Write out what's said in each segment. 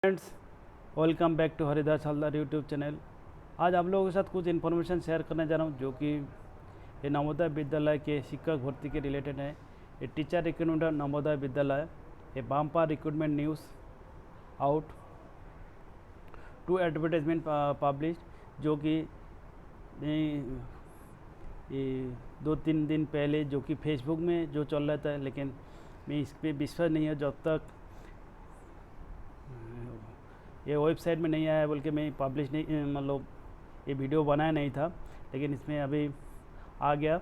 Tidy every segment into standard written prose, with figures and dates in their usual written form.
Friends, welcome back to Haridas Haldar YouTube channel. आज आप लोगों के साथ कुछ इन्फॉर्मेशन शेयर करने जा रहा हूँ जो कि ये नवोदय विद्यालय के शिक्षक भर्ती के रिलेटेड है। ये टीचर रिक्रूटमेंट नवोदय विद्यालय, ये बामपा recruitment news out to advertisement publish, जो कि ये 2-3 दिन पहले जो कि फेसबुक में जो चल रहा था, लेकिन मैं इस पर विश्वास नहीं है जब तक ये वेबसाइट में नहीं आया बोल के मैं पब्लिश नहीं, मतलब ये वीडियो बनाया नहीं था, लेकिन इसमें अभी आ गया।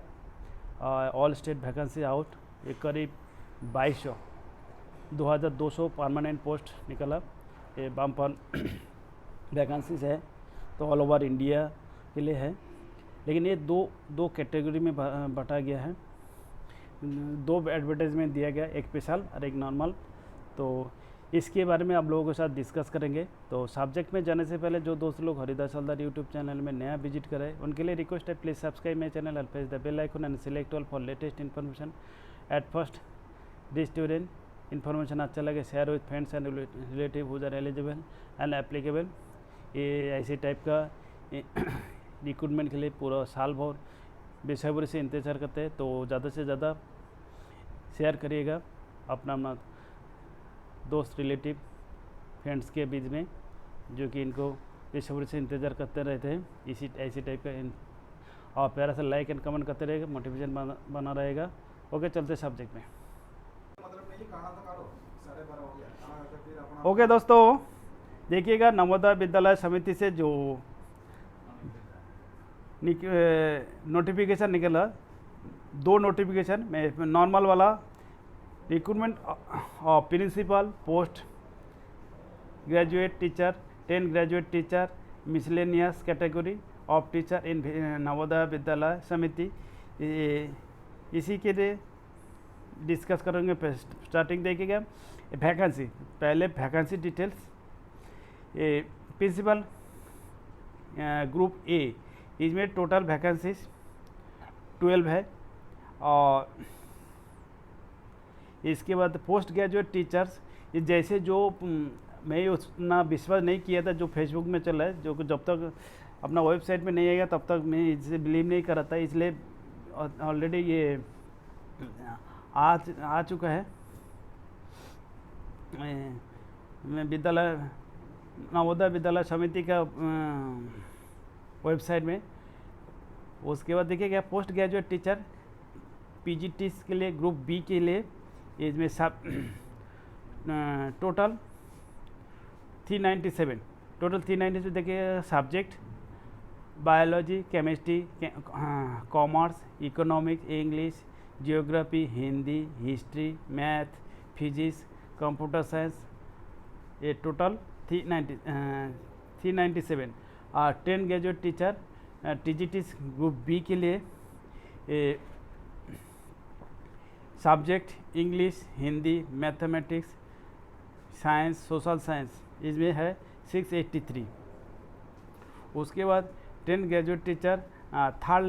ऑल स्टेट वैकेंसी आउट, ये करीब 2200 परमानेंट पोस्ट निकला। ये बम्पर वैकेंसीज है, तो ऑल ओवर इंडिया के लिए है, लेकिन ये दो कैटेगरी में बांटा गया है। 2 एडवर्टाइजमेंट दिया गया, एक स्पेशल और एक नॉर्मल। तो इसके बारे में आप लोगों के साथ डिस्कस करेंगे। तो सब्जेक्ट में जाने से पहले जो दोस्त लोग हरिदास हल्दार यूट्यूब चैनल में नया विजिट करें, उनके लिए रिक्वेस्ट है, please subscribe my channel and press the bell icon and select all for latest information. At first this student information अच्छा लगे, share with friends and relative who are eligible and applicable. ये ऐसे type का recruitment के लिए पूरा साल भर बेसब्री से इंतज़ार करते हैं, तो ज़्यादा से ज़्यादा शेयर करिएगा अपना दोस्त, रिलेटिव, फ्रेंड्स के बीच में, जो कि इनको बेसब्री से इंतज़ार करते रहते हैं इसी ऐसी टाइप का। और प्यारा सा लाइक एंड कमेंट करते रहेगा, मोटिवेशन बना रहेगा। ओके, चलते सब्जेक्ट में। ओके दोस्तों, देखिएगा, नवोदय विद्यालय समिति से जो नोटिफिकेशन निकला, 2 नोटिफिकेशन में, नॉर्मल वाला recruitment of principal post graduate teacher, 10 graduate teacher, miscellaneous category of teacher in Navodaya Vidyalaya Samiti, इसी के लिए डिस्कस करेंगे। स्टार्टिंग देखिएगा वैकेंसी, पहले vacancy details. Principal group A, इसमें टोटल वैकेंसीज 12 है। और इसके बाद पोस्ट ग्रेजुएट टीचर्स, ये जैसे जो मैं उतना विश्वास नहीं किया था जो फेसबुक में चल रहा है, जो जब तक अपना वेबसाइट में नहीं आएगा तब तक मैं इसे बिलीव नहीं कर रहा था, इसलिए ऑलरेडी ये आ चुका है विद्यालय नवोदय विद्यालय समिति का वेबसाइट में। उसके बाद देखिएगा पोस्ट ग्रेजुएट टीचर पीजीटी के लिए, ग्रुप बी के लिए, इसमें सब टोटल 397 देखिए। Subject biology, chemistry, commerce, economics, English, geography, Hindi, history, math, physics, computer science, ये टोटल 397। और 10 graduate teacher TGT group B के लिए, subject English, Hindi, mathematics, science, social science, इसमें है 683। उसके बाद 10 graduate teacher third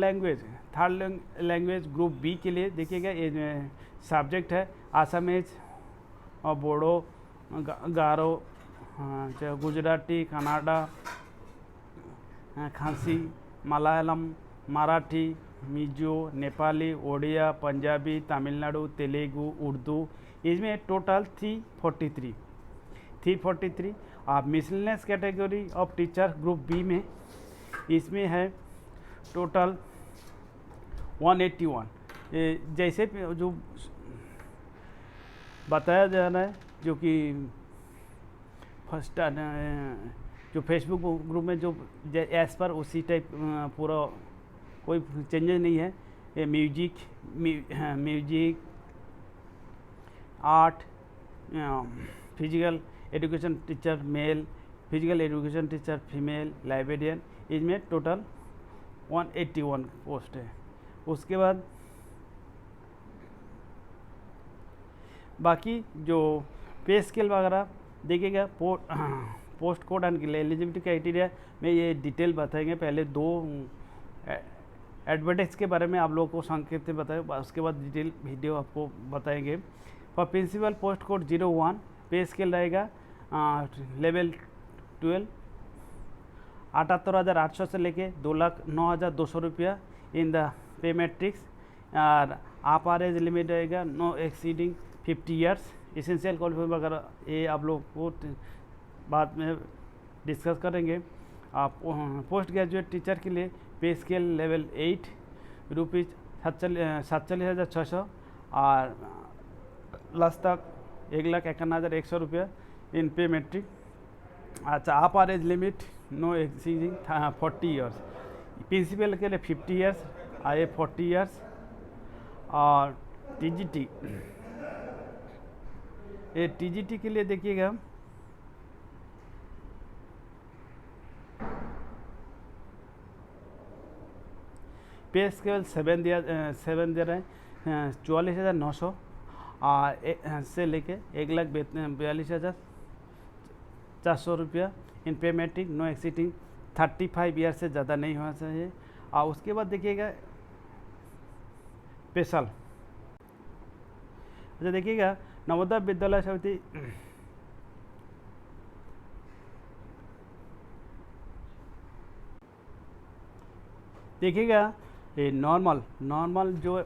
language group B के लिए देखिएगा, ये सब्जेक्ट है आसामीज और बोडो, गारो, गुजराती, कन्नड़ा, खांसी, मलयालम, मराठी, मिजो, नेपाली, ओडिया, पंजाबी, तमिलनाडु, तेलुगु, उर्दू, इसमें टोटल 343। और miscellaneous category of teacher group B में, इसमें है टोटल 181। जैसे जो बताया जा रहा है, जो कि फर्स्ट जो फेसबुक ग्रुप में जो एज पर उसी टाइप पूरा कोई चेंजेस नहीं है। ये music, art, physical education teacher mail, physical education teacher female, librarian, इसमें टोटल 181 पोस्ट है। उसके बाद बाकी जो पे स्केल वगैरह देखिएगा, post code and eligibility criteria में ये डिटेल बताएंगे। पहले 2 एडवर्टाइज के बारे में आप लोगों को संक्षिप्त में बताएं, उसके बाद डिटेल वीडियो आपको बताएंगे। फॉर प्रिंसिपल पोस्ट कोड 01 पे स्केल रहेगा लेवल 12 78,800 से लेके 2,09,200 रुपया इन द पे मैट्रिक्स। और अपर एज लिमिट रहेगा no exceeding 50 years. Essential qualification वगैरह ये आप लोग को बाद में डिस्कस करेंगे। आप पोस्ट ग्रेजुएट टीचर के लिए पे स्केल लेवल 8 रुपीज़ 47,600 और लास्ट तक 1,51,100 रुपया इन पे मैट्रिक। अच्छा, upper age limit no exceeding 40 years. Principal के लिए 50 ईयर्स और ये 40 ईयर्स। और टीजीटी, ये टीजीटी के लिए देखिएगा पे स्केल 7 दे रहे हैं 44,900 और से लेके 1,42,400 रुपया इन pay matric. No exceeding 35 year से ज़्यादा नहीं होना चाहिए। और उसके बाद देखिएगा स्पेशल। अच्छा देखिएगा नवोदय विद्यालय समिति देखिएगा ये नॉर्मल जो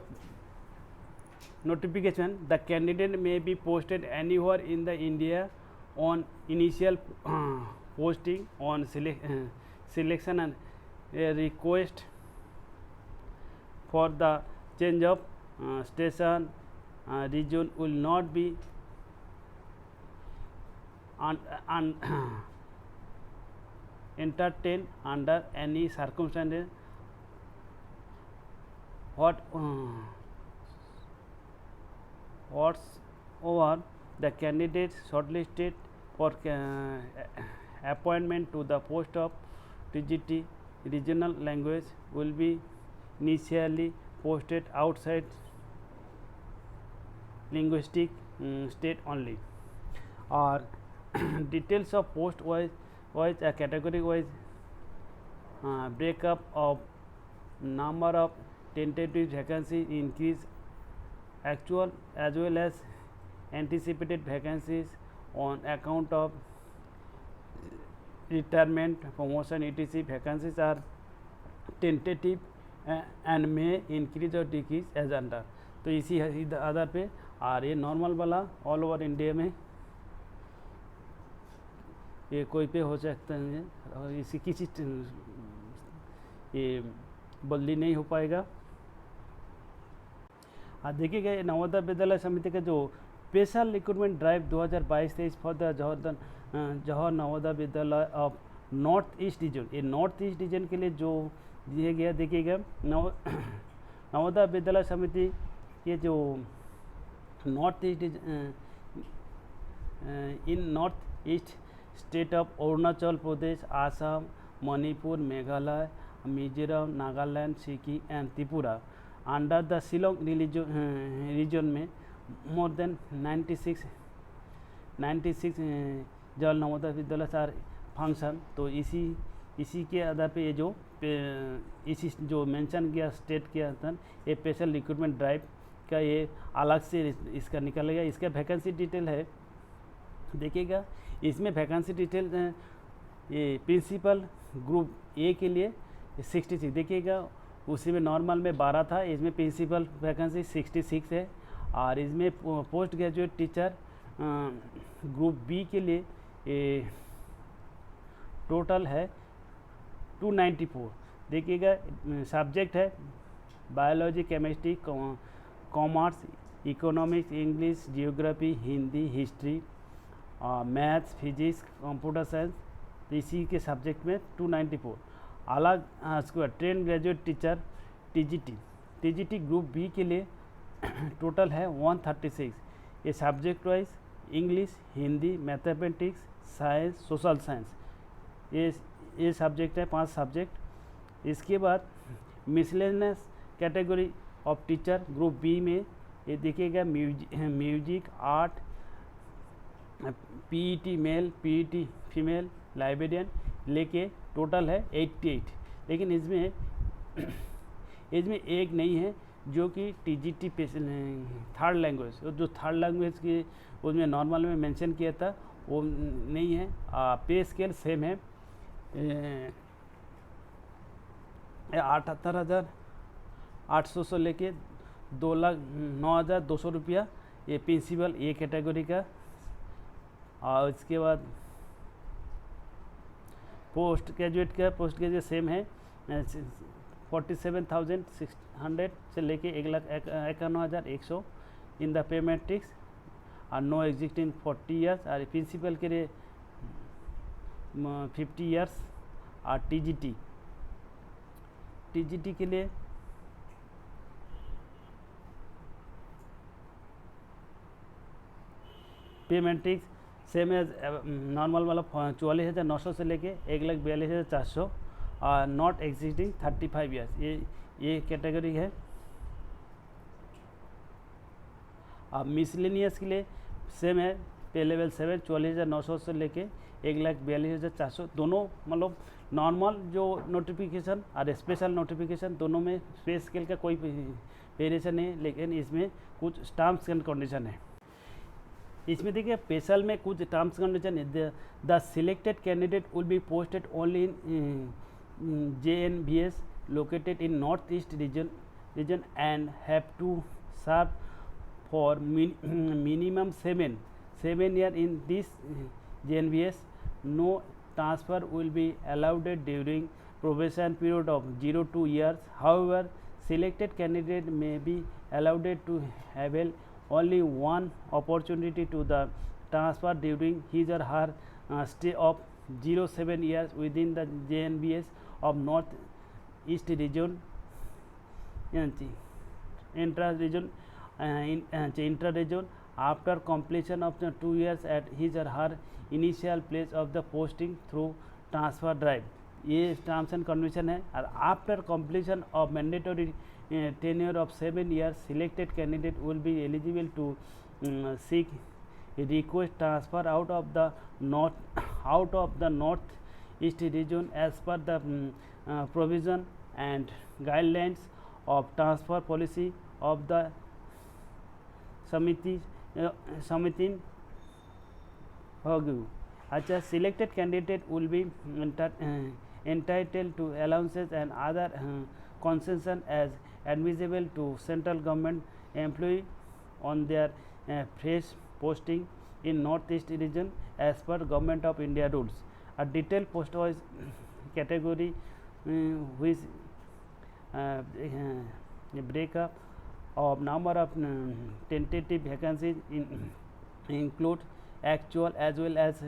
notification, the candidate may be posted anywhere in the India on initial posting on selection and a request for the change of station region will not be entertained under any circumstances. Whatsoever the candidate shortlisted for appointment to the post of TGT regional language will be initially posted outside linguistic state only. Or details of post wise category wise breakup of number of tentative vacancies, increase actual as well as anticipated vacancies on account of retirement, promotion, etc. Vacancies are tentative and may increase or decrease as under. तो इसी आधार पे और ये normal वाला all over India में ये कोई पे हो सकता है और इसी किसी ये बदली नहीं हो पाएगा। देखिएगा नवोदय विद्यालय समिति का जो special recruitment drive 2022-23 for the Jawahar Navodaya Vidyalaya of north east region, ये नॉर्थ ईस्ट रीजन के लिए जो दिया गया। देखिएगा नवोदय विद्यालय समिति के जो north east in north east state of Arunachal Pradesh, Assam, Manipur, Meghalaya, Mizoram, Nagaland, Sikkim and Tripura under the Shillong region में मोर देन 96 जल नवोदय विद्यालय आर फंक्शन। तो इसी के आधार पे ये जो इसी जो मेंशन किया स्टेट के अंदर ये स्पेशल रिक्रूटमेंट ड्राइव का ये अलग से इसका निकलेगा। इसका वैकेंसी डिटेल है, देखिएगा इसमें वैकेंसी डिटेल ये प्रिंसिपल ग्रुप ए के लिए 66, देखिएगा उसी में नॉर्मल में 12 था, इसमें प्रिंसिपल वैकेंसी 66 है। और इसमें post graduate teacher group B के लिए टोटल है 294। देखिएगा सब्जेक्ट है biology, chemistry, commerce, economics, English, geography, Hindi, history, maths, physics, computer science. तो इसी के सब्जेक्ट में 294। अलग उसके train graduate teacher TGT group B के लिए टोटल है 136। ये subject wise English, Hindi, mathematics, science, social science, ये सब्जेक्ट है 5 सब्जेक्ट। इसके बाद miscellaneous category of teacher group B में ये देखिएगा music, art, PET male, PET female, librarian लेके टोटल है 88। लेकिन इसमें एक नहीं है जो कि टीजीटी थर्ड लैंग्वेज, जो थर्ड लैंग्वेज की उसमें नॉर्मल में मेंशन किया था वो नहीं है। पे स्केल सेम है, 78,800 से लेके 2,09,200 रुपया ये प्रिंसिपल ए कैटेगरी का। और इसके बाद पोस्ट ग्रेजुएट सेम है, 47,600 से लेके 1,51,100 इन द पे मैट्रिक्स और नो एग्जिस्टिंग 40 ईयर्स। और प्रिंसिपल के लिए 50 ईयर्स। और टीजीटी के लिए पे मैट्रिक्स सेम एज नॉर्मल वाला 44,900 से लेके 1,42,400 और नॉट एग्जिस्टिंग 35 ईयर्स, ये कैटेगरी है। अब मिसलेनियस के लिए सेम है, पे लेवल 7 44,900 से लेके 1,42,400। दोनों मतलब नॉर्मल जो नोटिफिकेशन और स्पेशल नोटिफिकेशन दोनों में पे स्केल का कोई वेरिएशन नहीं है, लेकिन इसमें कुछ टर्म्स एंड कंडीशन है। इसमें देखिए स्पेशल में कुछ टर्म्स कंडीशन है। The selected candidate will be posted only in JNBS located in northeast region and have to serve for minimum 7 years in this JNBS. No transfer will be allowed during probation period of 0 to 2 years. However, selected candidate may be allowed to avail only one opportunity to the transfer during his or her stay of 0-7 years within the JNBS of North East region, intra-region after completion of the 2 years at his or her initial place of the posting through transfer drive. ये terms and condition है। और after completion of mandatory tenure of 7 years, selected candidate will be eligible to seek request transfer out of the north east region as per the provision and guidelines of transfer policy of the समिति होगी। अच्छा, selected candidate will be entitled to allowances and other concession as admissible to central government employee on their fresh posting in northeast region as per Government of India rules. A detailed post wise category which breakup of number of tentative vacancies include actual as well as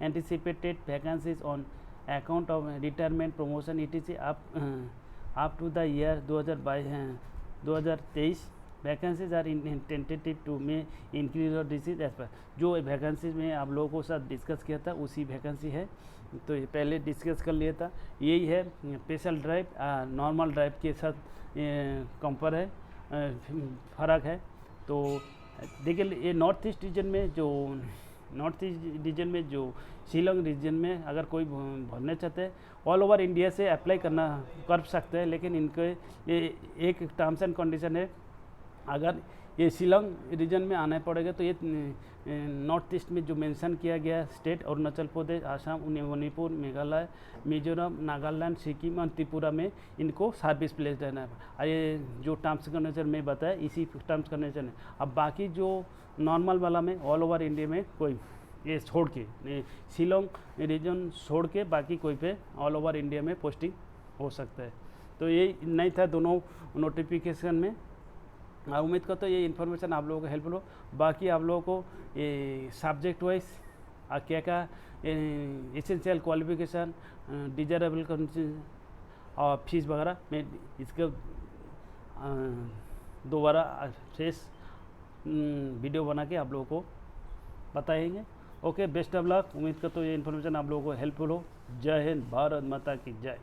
anticipated vacancies on account of retirement, promotion etc. up to the year 2023. Vacancies are in tentative टू में increase और decrease as per. जो vacancies में आप लोगों को साथ discuss किया था उसी वैकेंसी है, तो ये पहले डिस्कस कर लिया था। यही है स्पेशल ड्राइव नॉर्मल ड्राइव के साथ कंपेयर है, फ़र्क है। तो देखिए ये नॉर्थ ईस्ट रीजन में जो शिलोंग रीजन में अगर कोई भरने चाहते हैं ऑल ओवर इंडिया से अप्लाई कर सकते हैं, लेकिन इनके ये एक टर्म्स एंड कंडीशन है, अगर ये शिलोंग रीजन में आना पड़ेगा तो ये नॉर्थ ईस्ट में जो मेंशन किया गया स्टेट अरुणाचल प्रदेश, आसाम, मणिपुर, मेघालय, मिजोरम, नागालैंड, सिक्किम और त्रिपुरा में इनको सर्विस प्लेस रहना है। ये जो टर्म्स कंडीशन में बताया इसी टर्म्स कंडीशन है। अब बाकी जो नॉर्मल वाला में ऑल ओवर इंडिया में कोई ये छोड़ के शिलोंग रीजन छोड़ के बाकी कोई पे ऑल ओवर इंडिया में पोस्टिंग हो सकता है। तो ये नहीं था दोनों नोटिफिकेशन में। उम्मीद करता हूँ ये इन्फॉर्मेशन आप लोगों को हेल्पफुल हो। बाकी आप लोगों को ये सब्जेक्ट वाइज क्या एसेंशियल क्वालिफिकेशन, डिजायरेबल कंडीशन और फीस वगैरह मैं इसका दोबारा फ्रेश वीडियो बना के आप लोगों को बताएंगे। Okay, best of luck. उम्मीद करता हूँ ये इन्फॉर्मेशन आप लोगों को हेल्पफुल हो। जय हिंद, भारत माता की जय।